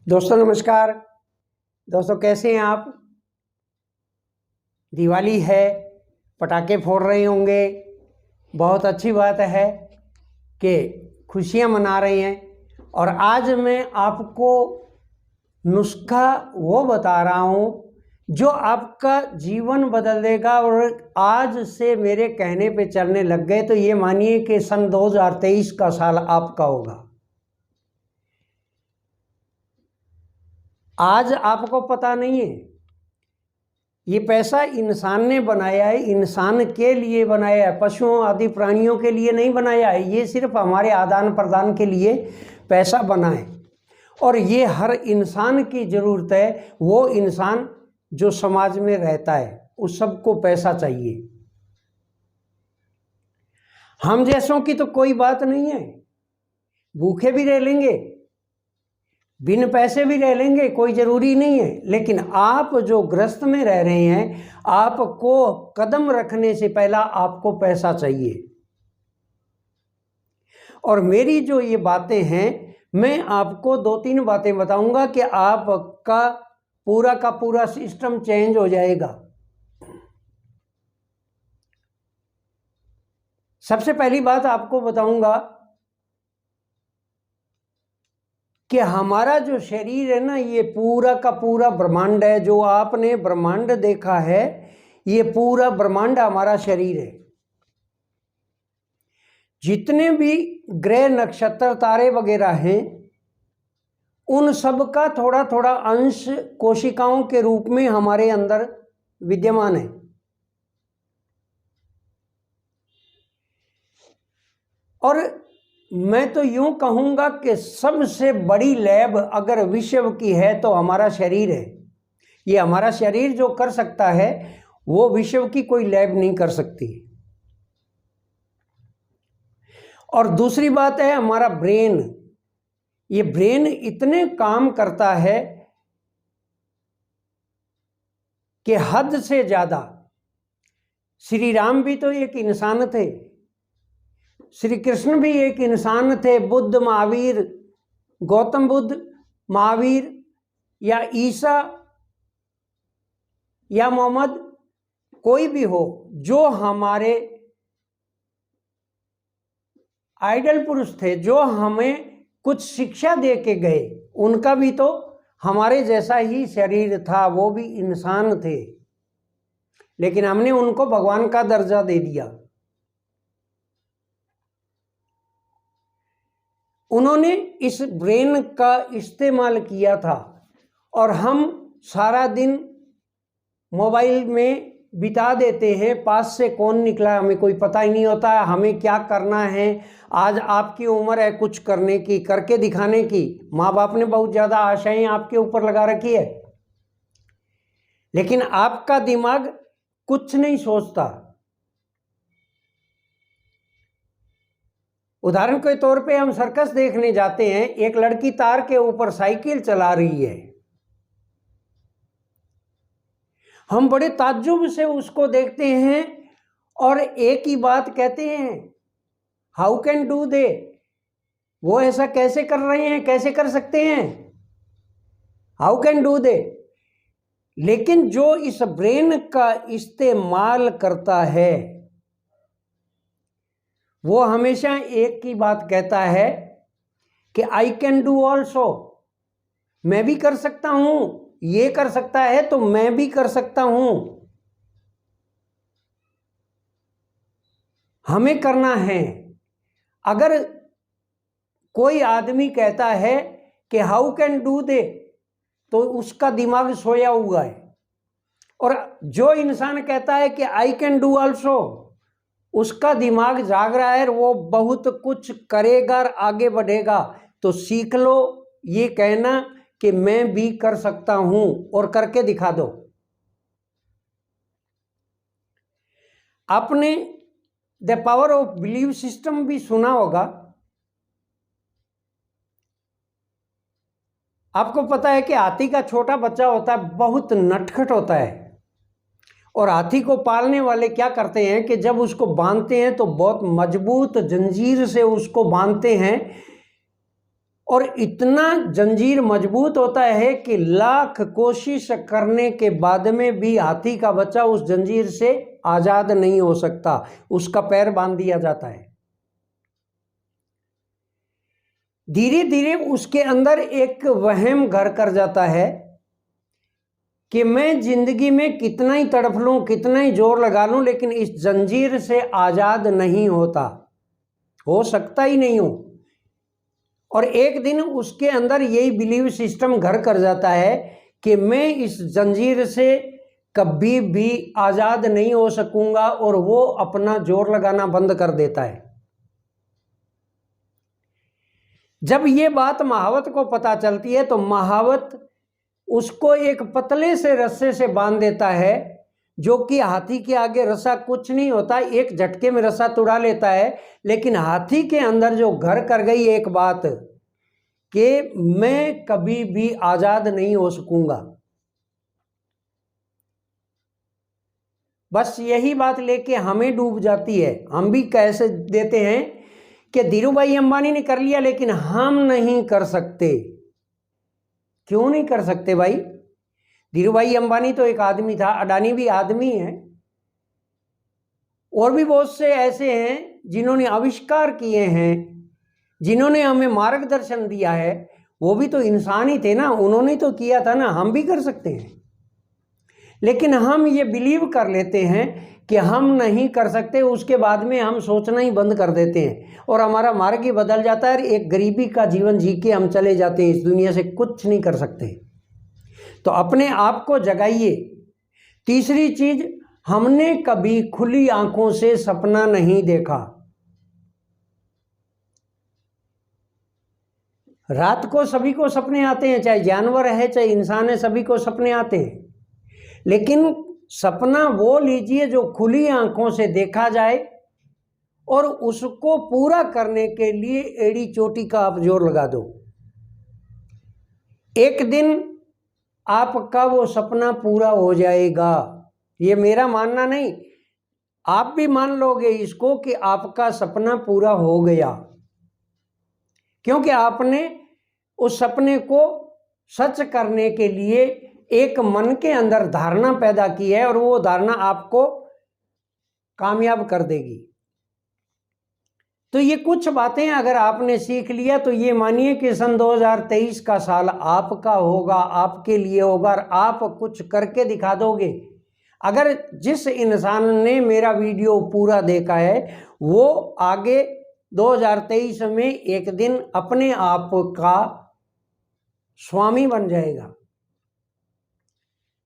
दोस्तों नमस्कार। दोस्तों कैसे हैं आप? दिवाली है, पटाखे फोड़ रहे होंगे। बहुत अच्छी बात है कि खुशियां मना रहे हैं। और आज मैं आपको नुस्खा वो बता रहा हूँ जो आपका जीवन बदल देगा। और आज से मेरे कहने पे चलने लग गए तो ये मानिए कि सन 2023 का साल आपका होगा। आज आपको पता नहीं है, ये पैसा इंसान ने बनाया है, इंसान के लिए बनाया है, पशुओं आदि प्राणियों के लिए नहीं बनाया है। ये सिर्फ हमारे आदान प्रदान के लिए पैसा बना है। और ये हर इंसान की ज़रूरत है, वो इंसान जो समाज में रहता है उस सबको पैसा चाहिए। हम जैसों की तो कोई बात नहीं है, भूखे भी रह लेंगे, बिन पैसे भी रह लेंगे, कोई ज़रूरी नहीं है। लेकिन आप जो ग्रस्त में रह रहे हैं, आपको कदम रखने से पहला आपको पैसा चाहिए। और मेरी जो ये बातें हैं, मैं आपको 2-3 बातें बताऊंगा कि आपका पूरा का पूरा सिस्टम चेंज हो जाएगा। सबसे पहली बात आपको बताऊंगा कि हमारा जो शरीर है ना, ये पूरा का पूरा ब्रह्मांड है। जो आपने ब्रह्मांड देखा है, ये पूरा ब्रह्मांड हमारा शरीर है। जितने भी ग्रह नक्षत्र तारे वगैरह हैं, उन सब का थोड़ा थोड़ा अंश कोशिकाओं के रूप में हमारे अंदर विद्यमान है। और मैं तो यूं कहूंगा कि सबसे बड़ी लैब अगर विश्व की है तो हमारा शरीर है। ये हमारा शरीर जो कर सकता है वो विश्व की कोई लैब नहीं कर सकती। और दूसरी बात है हमारा ब्रेन। ये ब्रेन इतने काम करता है कि हद से ज्यादा। श्री राम भी तो एक इंसान थे, श्री कृष्ण भी एक इंसान थे, बुद्ध, महावीर, गौतम बुद्ध, महावीर या ईसा या मोहम्मद, कोई भी हो, जो हमारे आइडल पुरुष थे, जो हमें कुछ शिक्षा दे के गए, उनका भी तो हमारे जैसा ही शरीर था, वो भी इंसान थे। लेकिन हमने उनको भगवान का दर्जा दे दिया। उन्होंने इस ब्रेन का इस्तेमाल किया था। और हम सारा दिन मोबाइल में बिता देते हैं, पास से कौन निकला हमें कोई पता ही नहीं होता है, हमें क्या करना है। आज आपकी उम्र है कुछ करने की, करके दिखाने की। माँ बाप ने बहुत ज़्यादा आशाएं आपके ऊपर लगा रखी है, लेकिन आपका दिमाग कुछ नहीं सोचता। उदाहरण के तौर पे हम सर्कस देखने जाते हैं, एक लड़की तार के ऊपर साइकिल चला रही है, हम बड़े ताज्जुब से उसको देखते हैं और एक ही बात कहते हैं, हाउ कैन डू दे, वो ऐसा कैसे कर रहे हैं, कैसे कर सकते हैं, हाउ कैन डू दे। लेकिन जो इस ब्रेन का इस्तेमाल करता है वो हमेशा एक ही बात कहता है कि आई कैन डू ऑल्सो, मैं भी कर सकता हूं, ये कर सकता है तो मैं भी कर सकता हूं। हमें करना है। अगर कोई आदमी कहता है कि हाउ कैन डू दे, तो उसका दिमाग सोया हुआ है। और जो इंसान कहता है कि आई कैन डू ऑल्सो, उसका दिमाग जाग रहा है, वो बहुत कुछ करेगा और आगे बढ़ेगा। तो सीख लो ये कहना कि मैं भी कर सकता हूं, और करके दिखा दो। आपने the power of believe system भी सुना होगा। आपको पता है कि हाथी का छोटा बच्चा होता है, बहुत नटखट होता है। और हाथी को पालने वाले क्या करते हैं कि जब उसको बांधते हैं तो बहुत मजबूत जंजीर से उसको बांधते हैं, और इतना जंजीर मजबूत होता है कि लाख कोशिश करने के बाद में भी हाथी का बच्चा उस जंजीर से आजाद नहीं हो सकता, उसका पैर बांध दिया जाता है। धीरे धीरे उसके अंदर एक वहम घर कर जाता है कि मैं जिंदगी में कितना ही तड़फ लूं, कितना ही जोर लगा लूं, लेकिन इस जंजीर से आजाद नहीं होता, हो सकता ही नहीं हो। और एक दिन उसके अंदर यही बिलीव सिस्टम घर कर जाता है कि मैं इस जंजीर से कभी भी आजाद नहीं हो सकूंगा, और वो अपना जोर लगाना बंद कर देता है। जब ये बात महावत को पता चलती है तो महावत उसको एक पतले से रस्से से बांध देता है, जो कि हाथी के आगे रस्सा कुछ नहीं होता, एक झटके में रस्सा तुड़ा लेता है। लेकिन हाथी के अंदर जो घर कर गई एक बात कि मैं कभी भी आजाद नहीं हो सकूंगा, बस यही बात लेके हमें डूब जाती है। हम भी कैसे देते हैं कि धीरू भाई अंबानी ने कर लिया लेकिन हम नहीं कर सकते। क्यों नहीं कर सकते भाई? धीरू भाई अंबानी तो एक आदमी था, अडानी भी आदमी है, और भी बहुत से ऐसे हैं जिन्होंने आविष्कार किए हैं, जिन्होंने हमें मार्गदर्शन दिया है, वो भी तो इंसान ही थे ना, उन्होंने तो किया था ना। हम भी कर सकते हैं, लेकिन हम ये बिलीव कर लेते हैं कि हम नहीं कर सकते, उसके बाद में हम सोचना ही बंद कर देते हैं और हमारा मार्ग ही बदल जाता है। एक गरीबी का जीवन जी के हम चले जाते हैं, इस दुनिया से कुछ नहीं कर सकते। तो अपने आप को जगाइए। तीसरी चीज, हमने कभी खुली आंखों से सपना नहीं देखा। रात को सभी को सपने आते हैं, चाहे जानवर है चाहे इंसान है, सभी को सपने आते हैं, लेकिन सपना वो लीजिए जो खुली आंखों से देखा जाए और उसको पूरा करने के लिए एड़ी चोटी का आप जोर लगा दो। एक दिन आपका वो सपना पूरा हो जाएगा, ये मेरा मानना नहीं, आप भी मान लोगे इसको कि आपका सपना पूरा हो गया, क्योंकि आपने उस सपने को सच करने के लिए एक मन के अंदर धारणा पैदा की है, और वो धारणा आपको कामयाब कर देगी। तो ये कुछ बातें अगर आपने सीख लिया तो ये मानिए कि सन 2023 का साल आपका होगा, आपके लिए होगा, और आप कुछ करके दिखा दोगे। अगर जिस इंसान ने मेरा वीडियो पूरा देखा है वो आगे 2023 में एक दिन अपने आप का स्वामी बन जाएगा।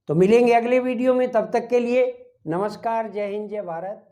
तो मिलेंगे अगले वीडियो में, तब तक के लिए नमस्कार, जय हिंद, जय भारत।